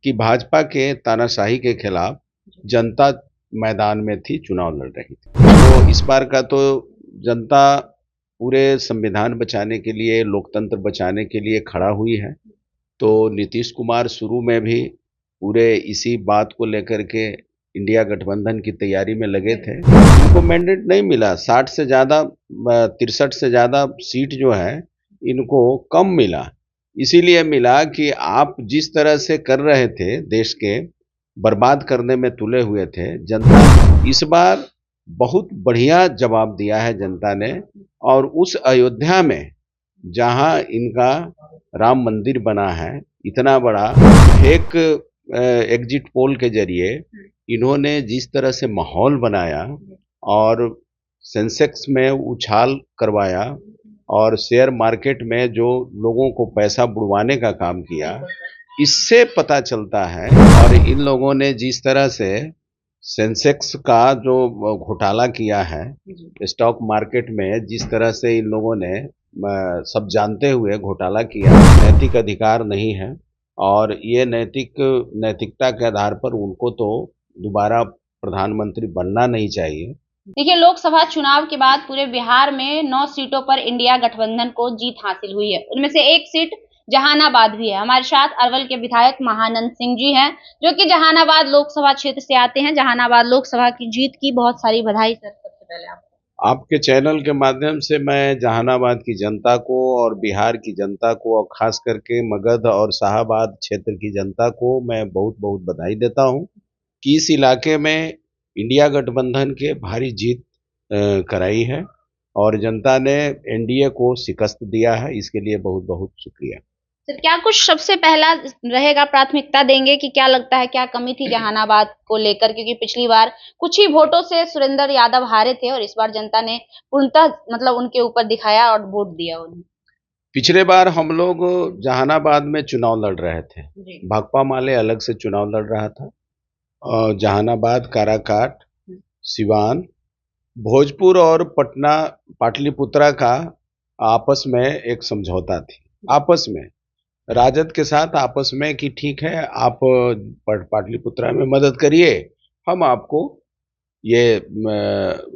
कि भाजपा के तानाशाही के खिलाफ जनता मैदान में थी, चुनाव लड़ रही थी। तो इस बार का तो जनता पूरे संविधान बचाने के लिए, लोकतंत्र बचाने के लिए खड़ा हुई है। तो नीतीश कुमार शुरू में भी पूरे इसी बात को लेकर के इंडिया गठबंधन की तैयारी में लगे थे। इनको मैंडेट नहीं मिला, 60 से ज़्यादा 63 से ज़्यादा सीट जो है इनको कम मिला। इसीलिए मिला कि आप जिस तरह से कर रहे थे, देश के बर्बाद करने में तुले हुए थे, जनता इस बार बहुत बढ़िया जवाब दिया है जनता ने। और उस अयोध्या में जहां इनका राम मंदिर बना है, इतना बड़ा एक एग्जिट पोल के जरिए इन्होंने जिस तरह से माहौल बनाया और सेंसेक्स में उछाल करवाया और शेयर मार्केट में जो लोगों को पैसा बुड़वाने का काम किया, इससे पता चलता है। और इन लोगों ने जिस तरह से सेंसेक्स का जो घोटाला किया है, स्टॉक मार्केट में जिस तरह से इन लोगों ने सब जानते हुए घोटाला किया, नैतिक अधिकार नहीं है। और ये नैतिकता के आधार पर उनको तो दोबारा प्रधानमंत्री बनना नहीं चाहिए। देखिए, लोकसभा चुनाव के बाद पूरे बिहार में 9 सीटों पर इंडिया गठबंधन को जीत हासिल हुई है। उनमें से एक सीट जहानाबाद भी है। हमारे साथ अरवल के विधायक महानंद सिंह जी हैं, जो कि जहानाबाद लोकसभा क्षेत्र से आते हैं। जहानाबाद लोकसभा की जीत की बहुत सारी बधाई सर। सबसे पहले आपके चैनल के माध्यम से मैं जहानाबाद की जनता को और बिहार की जनता को और खास करके मगध और शाहाबाद क्षेत्र की जनता को मैं बहुत बहुत बधाई देता हूं कि इस इलाके में इंडिया गठबंधन के भारी जीत कराई है और जनता ने एनडीए को शिकस्त दिया है। इसके लिए बहुत बहुत शुक्रिया। सर, क्या कुछ सबसे पहला रहेगा, प्राथमिकता देंगे कि क्या लगता है क्या कमी थी जहानाबाद को लेकर? क्योंकि पिछली बार कुछ ही वोटों से सुरेंद्र यादव हारे थे और इस बार जनता ने पूर्णतः मतलब उनके ऊपर दिखाया और वोट दिया उन्हें। पिछले बार हम लोग जहानाबाद में चुनाव लड़ रहे थे, भाकपा माले अलग से चुनाव लड़ रहा था और जहानाबाद, काराकाट, सिवान, भोजपुर और पटना पाटलिपुत्रा का आपस में एक समझौता थी। आपस में राजद के साथ आपस में कि ठीक है, आप पाटलिपुत्रा में मदद करिए, हम आपको ये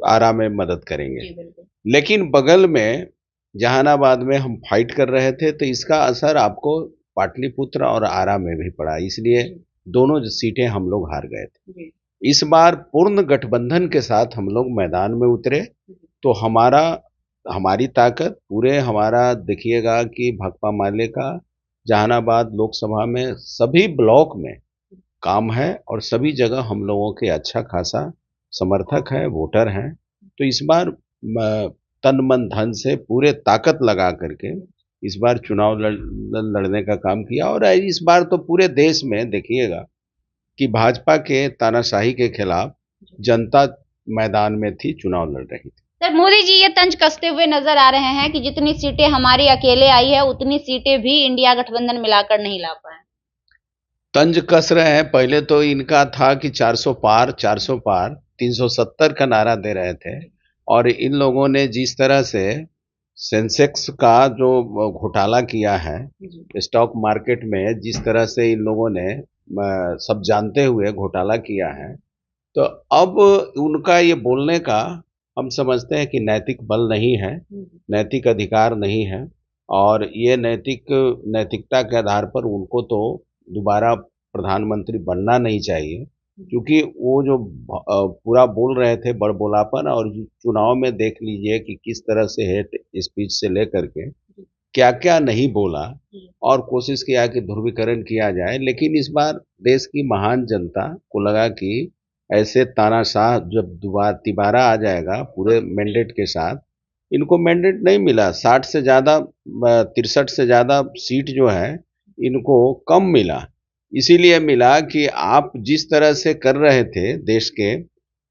आरा में मदद करेंगे। लेकिन बगल में जहानाबाद में हम फाइट कर रहे थे, तो इसका असर आपको पाटलिपुत्र और आरा में भी पड़ा, इसलिए दोनों सीटें हम लोग हार गए थे। इस बार पूर्ण गठबंधन के साथ हम लोग मैदान में उतरे, तो हमारी ताकत पूरे हमारा देखिएगा कि भाकपा माले का जहानाबाद लोकसभा में सभी ब्लॉक में काम है और सभी जगह हम लोगों के अच्छा खासा समर्थक है, वोटर हैं। तो इस बार तन मन धन से पूरे ताकत लगा करके इस बार चुनाव लड़ने का काम किया। और इस बार तो पूरे देश में देखिएगा कि भाजपा के तानाशाही के खिलाफ जनता मैदान में थी, चुनाव लड़ रही थी। सर, मोदी जी ये तंज कसते हुए नजर आ रहे हैं कि जितनी सीटें हमारी अकेले आई है उतनी सीटें भी इंडिया गठबंधन मिलाकर नहीं ला पाए। तंज कस रहे हैं। पहले तो इनका था कि 400 पार 400 पार, 370 का नारा दे रहे थे। और इन लोगों ने जिस तरह से सेंसेक्स का जो घोटाला किया है, स्टॉक मार्केट में जिस तरह से इन लोगों ने सब जानते हुए घोटाला किया है, तो अब उनका ये बोलने का हम समझते हैं कि नैतिक बल नहीं है, नैतिक अधिकार नहीं है। और ये नैतिकता के आधार पर उनको तो दोबारा प्रधानमंत्री बनना नहीं चाहिए, क्योंकि वो जो पूरा बोल रहे थे बड़बोलापन, और चुनाव में देख लीजिए कि किस तरह से हेट स्पीच से लेकर के क्या क्या नहीं बोला और कोशिश किया कि ध्रुवीकरण किया जाए। लेकिन इस बार देश की महान जनता को लगा कि ऐसे तानाशाह जब तिबारा आ जाएगा पूरे मैंडेट के साथ, इनको मैंडेट नहीं मिला, 60 से ज़्यादा 63 से ज़्यादा सीट जो है इनको कम मिला। इसीलिए मिला कि आप जिस तरह से कर रहे थे, देश के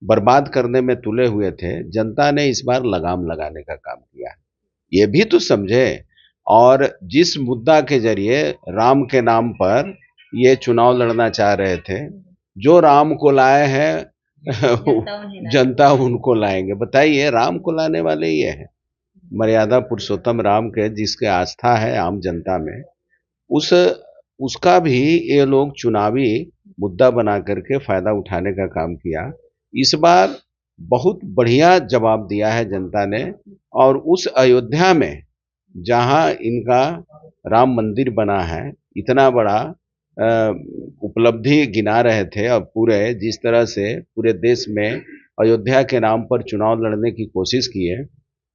बर्बाद करने में तुले हुए थे, जनता ने इस बार लगाम लगाने का काम किया। ये भी तो समझे। और जिस मुद्दा के जरिए राम के नाम पर ये चुनाव लड़ना चाह रहे थे, जो राम को लाए हैं जनता उनको लाएंगे। बताइए, राम को लाने वाले ये हैं, मर्यादा पुरुषोत्तम राम के जिसके आस्था है आम जनता में, उसका भी ये लोग चुनावी मुद्दा बना करके फायदा उठाने का काम किया। इस बार बहुत बढ़िया जवाब दिया है जनता ने, और उस अयोध्या में जहां इनका राम मंदिर बना है, इतना बड़ा उपलब्धि गिना रहे थे, और पूरे जिस तरह से पूरे देश में अयोध्या के नाम पर चुनाव लड़ने की कोशिश की है,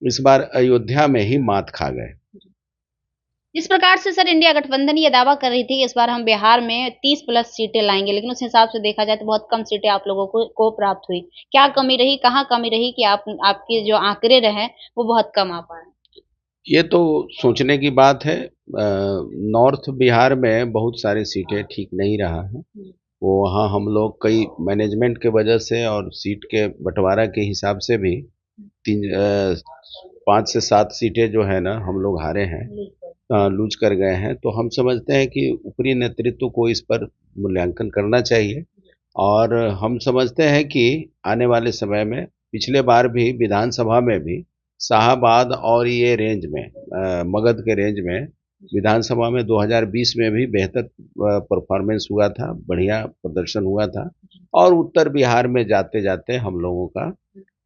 इस बार अयोध्या में ही मात खा गए। जिस प्रकार से सर इंडिया गठबंधन ये दावा कर रही थी कि इस बार हम बिहार में 30 प्लस सीटें लाएंगे, लेकिन उस हिसाब से देखा जाए तो बहुत कम सीटें आप लोगों को प्राप्त हुई। क्या कमी रही, कहाँ कमी रही कि आपके जो आंकड़े रहे वो बहुत कम आ पाए? ये तो सोचने की बात है। नॉर्थ बिहार में बहुत सारी सीटें ठीक नहीं रहा है। वो वहाँ हम लोग कई मैनेजमेंट के वजह से और सीट के बंटवारा के हिसाब से भी 5 से 7 सीटें जो है ना हम लोग हारे हैं, लूज कर गए हैं। तो हम समझते हैं कि ऊपरी नेतृत्व को इस पर मूल्यांकन करना चाहिए, और हम समझते हैं कि आने वाले समय में, पिछले बार भी विधानसभा में भी शाहाबाद और ये रेंज में, मगध के रेंज में, विधानसभा में 2020 में भी बेहतर परफॉर्मेंस हुआ था, बढ़िया प्रदर्शन हुआ था, और उत्तर बिहार में जाते जाते हम लोगों का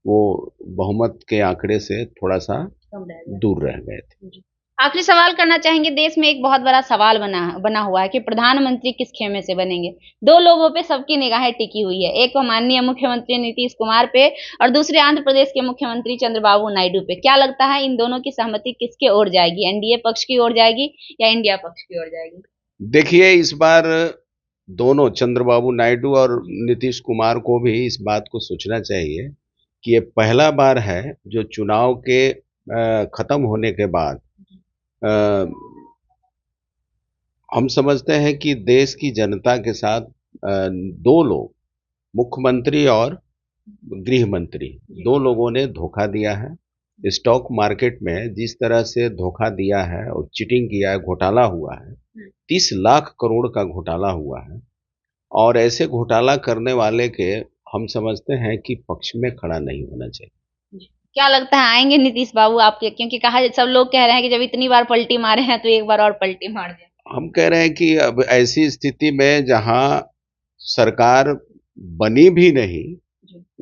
वो बहुमत के आंकड़े से थोड़ा सा दूर रह गए थे। आखिरी सवाल करना चाहेंगे। देश में एक बहुत बड़ा सवाल बना हुआ है कि प्रधानमंत्री किस खेमे से बनेंगे। दो लोगों पे सबकी निगाहें टिकी हुई है, एक तो माननीय मुख्यमंत्री नीतीश कुमार पे और दूसरे आंध्र प्रदेश के मुख्यमंत्री चंद्रबाबू नायडू पे। क्या लगता है इन दोनों की सहमति किसके ओर जाएगी? एनडीए पक्ष की ओर जाएगी या इंडिया पक्ष की ओर जाएगी? देखिए, इस बार दोनों चंद्रबाबू नायडू और नीतीश कुमार को भी इस बात को सोचना चाहिए कि ये पहला बार है जो चुनाव के खत्म होने के बाद अ, हम समझते हैं कि देश की जनता के साथ दो लोग, मुख्यमंत्री और गृह मंत्री, दो लोगों ने धोखा दिया है। स्टॉक मार्केट में जिस तरह से धोखा दिया है और चीटिंग किया है, घोटाला हुआ है, 30 लाख करोड़ का घोटाला हुआ है, और ऐसे घोटाला करने वाले के हम समझते हैं कि पक्ष में खड़ा नहीं होना चाहिए। क्या लगता है आएंगे नीतीश बाबू आपके? क्योंकि कहा सब लोग कह रहे हैं कि जब इतनी बार पलटी मारे हैं तो एक बार और पलटी मार दें। हम कह रहे हैं कि अब ऐसी स्थिति में जहां सरकार बनी भी नहीं,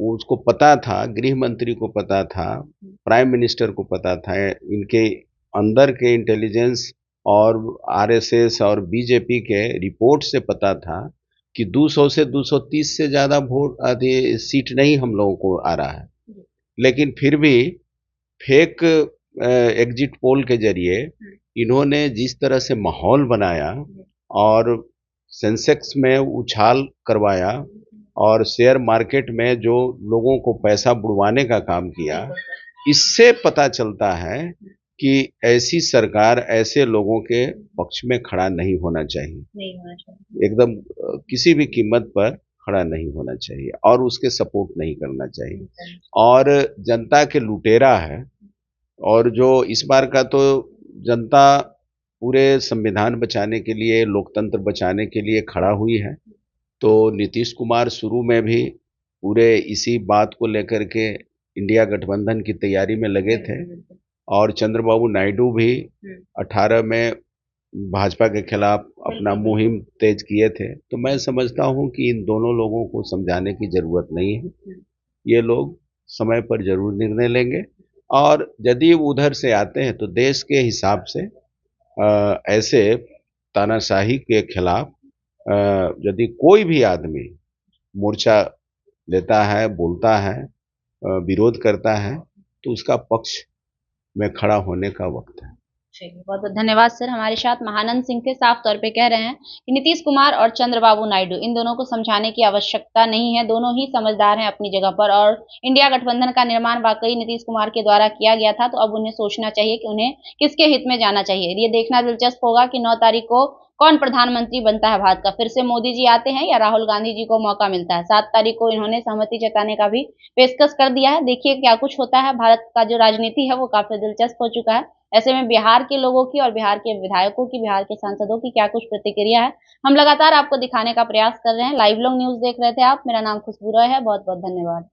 उसको पता था, गृह मंत्री को पता था, प्राइम मिनिस्टर को पता था, इनके अंदर के इंटेलिजेंस और आरएसएस और बीजेपी के रिपोर्ट से पता था कि 200 से 230 से ज़्यादा वोट आदि सीट नहीं हम लोगों को आ रहा है। लेकिन फिर भी फेक एग्जिट पोल के जरिए इन्होंने जिस तरह से माहौल बनाया और सेंसेक्स में उछाल करवाया, और शेयर मार्केट में जो लोगों को पैसा बुड़वाने का काम किया, इससे पता चलता है कि ऐसी सरकार ऐसे लोगों के पक्ष में खड़ा नहीं होना चाहिए, एकदम किसी भी कीमत पर खड़ा नहीं होना चाहिए, और उसके सपोर्ट नहीं करना चाहिए। और जनता के लुटेरा है, और जो इस बार का तो जनता पूरे संविधान बचाने के लिए, लोकतंत्र बचाने के लिए खड़ा हुई है। तो नीतीश कुमार शुरू में भी पूरे इसी बात को लेकर के इंडिया गठबंधन की तैयारी में लगे थे, और चंद्रबाबू नायडू भी 18 में भाजपा के खिलाफ अपना मुहिम तेज किए थे। तो मैं समझता हूं कि इन दोनों लोगों को समझाने की जरूरत नहीं है, ये लोग समय पर जरूर निर्णय लेंगे, और यदि उधर से आते हैं तो देश के हिसाब से ऐसे तानाशाही के खिलाफ यदि कोई भी आदमी मोर्चा लेता है, बोलता है, विरोध करता है, तो उसका पक्ष में खड़ा होने का वक्त है। चलिए, बहुत-बहुत धन्यवाद सर। हमारे साथ महानंद सिंह थे, साफ तौर पे कह रहे हैं कि नीतीश कुमार और चंद्रबाबू नायडू इन दोनों को समझाने की आवश्यकता नहीं है, दोनों ही समझदार हैं अपनी जगह पर, और इंडिया गठबंधन का निर्माण वाकई नीतीश कुमार के द्वारा किया गया था, तो अब उन्हें सोचना चाहिए कि उन्हें किसके हित में जाना चाहिए। ये देखना दिलचस्प होगा कि 9 तारीख को कौन प्रधानमंत्री बनता है भारत का। फिर से मोदी जी आते हैं या राहुल गांधी जी को मौका मिलता है। 7 तारीख को इन्होंने सहमति जताने का भी पेशकश कर दिया है। देखिए क्या कुछ होता है। भारत का जो राजनीति है वो काफी दिलचस्प हो चुका है। ऐसे में बिहार के लोगों की और बिहार के विधायकों की, बिहार के सांसदों की क्या कुछ प्रतिक्रिया है, हम लगातार आपको दिखाने का प्रयास कर रहे हैं। लाइव लोग न्यूज़ देख रहे थे आप। मेरा नाम खुशबू रॉय है। बहुत-बहुत धन्यवाद।